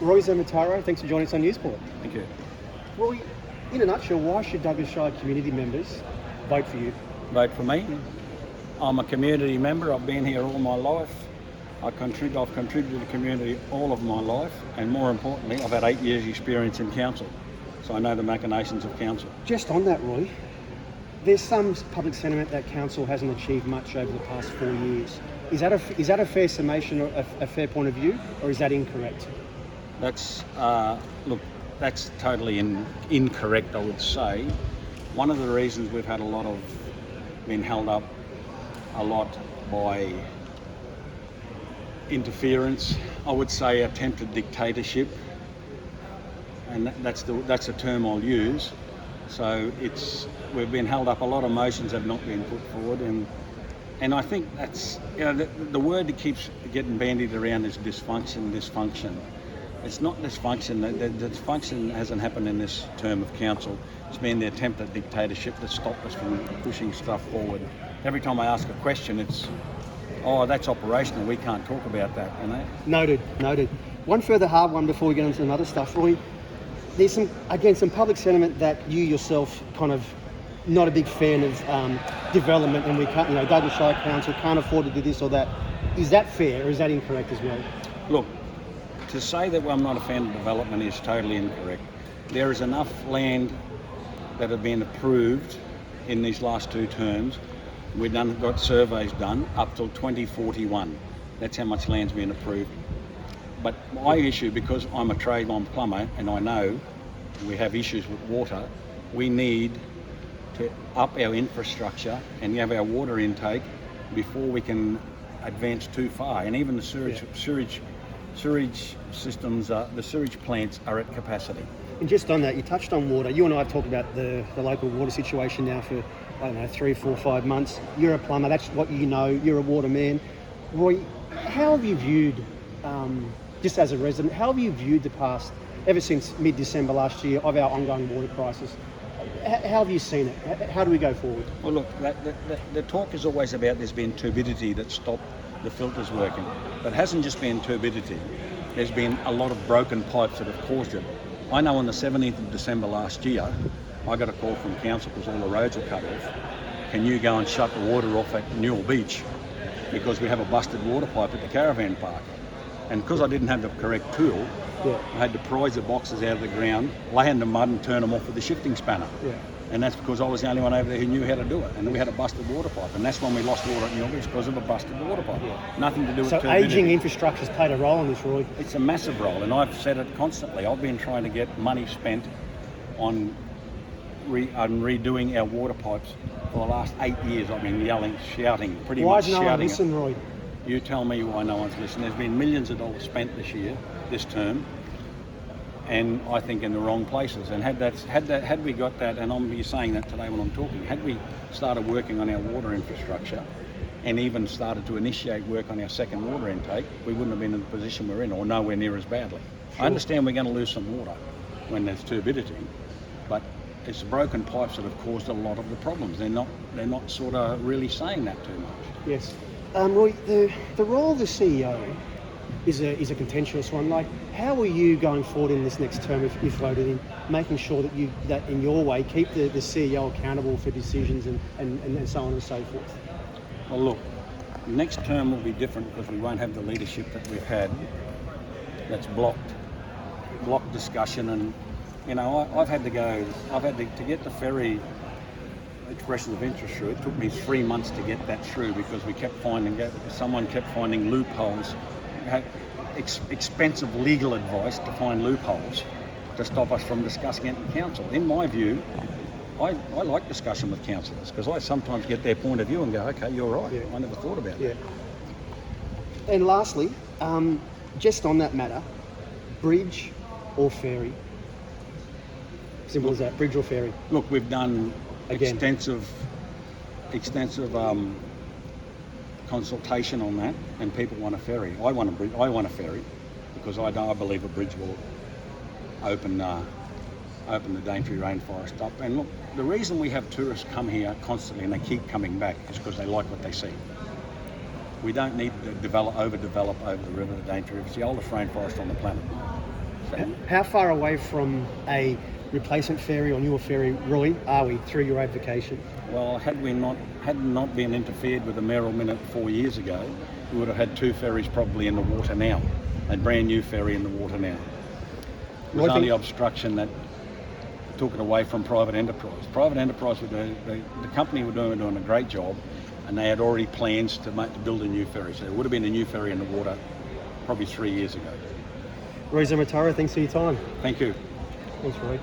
Roy Zammataro, thanks for joining us on Newsport. Thank you. Roy, in a nutshell, why should Douglas Shire community members vote for you? Vote for me. I'm a community member. I've been here all my life. I've contributed to the community all of my life, and more importantly, I've had 8 years' experience in council, so I know the machinations of council. Just on that, Roy, there's some public sentiment that council hasn't achieved much over the past 4 years. Is that a fair summation, or a fair point of view, or is that incorrect? That's that's totally incorrect, I would say. One of the reasons we've had been held up a lot by interference, I would say attempted dictatorship, and that's a term I'll use. So we've been held up. A lot of motions have not been put forward, and I think that's the word that keeps getting bandied around is dysfunction. It's not dysfunction. The dysfunction hasn't happened in this term of council. It's been the attempt at dictatorship that stopped us from pushing stuff forward. Every time I ask a question, it's, oh, that's operational, we can't talk about that, you know? Noted. One further hard one before we get into some other stuff, Roy. There's some public sentiment that you yourself kind of not a big fan of development, and we can't, Douglas Shire Council can't afford to do this or that. Is that fair, or is that incorrect as well? Look, to say that I'm not a fan of development is totally incorrect. There is enough land that have been approved in these last 2 terms. We've got surveys done up till 2041. That's how much land's been approved. But my issue, because I'm a plumber, and I know we have issues with water, we need to up our infrastructure and have our water intake before we can advance too far. And even the sewage systems, the sewage plants are at capacity. And just on that, you touched on water. You and I have talked about the local water situation now for, 3, 4, 5 months. You're a plumber, that's what you know, you're a water man. Roy, how have you viewed, just as a resident, how have you viewed the past, ever since mid-December last year, of our ongoing water crisis? How have you seen it? How do we go forward? Well, look, the talk is always about there's been turbidity that stopped the filters working. But it hasn't just been turbidity. There's been a lot of broken pipes that have caused it. I know on the 17th of December last year, I got a call from council because all the roads were cut off. Can you go and shut the water off at Newell Beach? Because we have a busted water pipe at the caravan park. And because I didn't have the correct tool, I had to prise the boxes out of the ground, lay in the mud and turn them off with the shifting spanner. And that's because I was the only one over there who knew how to do it. And then we had a busted water pipe. And that's when we lost water at Newell Beach, because of a busted water pipe. Nothing to do with turbidity. So ageing infrastructure's played a role in this, Roy? It's a massive role, and I've said it constantly. I've been trying to get money spent on redoing our water pipes for the last 8 years. I've been yelling, shouting, pretty much shouting. Why is no one listening, Roy? You tell me why no one's listening. There's been millions of dollars spent this term, and I think in the wrong places. And had we got that, and I'm saying that today when I'm talking, had we started working on our water infrastructure and even started to initiate work on our second water intake, we wouldn't have been in the position we're in, or nowhere near as badly. Sure. I understand we're going to lose some water when there's turbidity, but it's broken pipes that have caused a lot of the problems. They're not sort of really saying that too much. Yes. Roy, the role of the CEO is a contentious one. Like, how are you going forward in this next term, if voted in, making sure that in your way keep the CEO accountable for decisions and so on and so forth? Well, look, next term will be different because we won't have the leadership that we've had that's blocked discussion. And I've had to get the Ferry expressions of interest through. It took me 3 months to get that through because someone kept finding loopholes, expensive legal advice to find loopholes to stop us from discussing it in council. In my view, I like discussion with councillors because I sometimes get their point of view and go, okay, you're right. I never thought about that. And lastly, just on that matter, bridge or ferry? Simple as that, bridge or ferry. Look, we've done extensive consultation on that, and people want a ferry. I want a ferry because I believe a bridge will open the Daintree rainforest up. And look, the reason we have tourists come here constantly and they keep coming back is because they like what they see. We don't need to overdevelop over the river, the Daintree River. It's the oldest rainforest on the planet. How far away from a replacement ferry or newer ferry, Roy, are we through your advocation? Well, had not been interfered with the mayoral minute 4 years ago, we would have had 2 ferries probably in the water now, a brand new ferry in the water now. It was only obstruction that took it away from private enterprise. Private enterprise were doing, the company were doing a great job, and they had already plans to build a new ferry. So there would have been a new ferry in the water probably 3 years ago. Roy Zammataro, thanks for your time. Thank you. Thanks, Roy.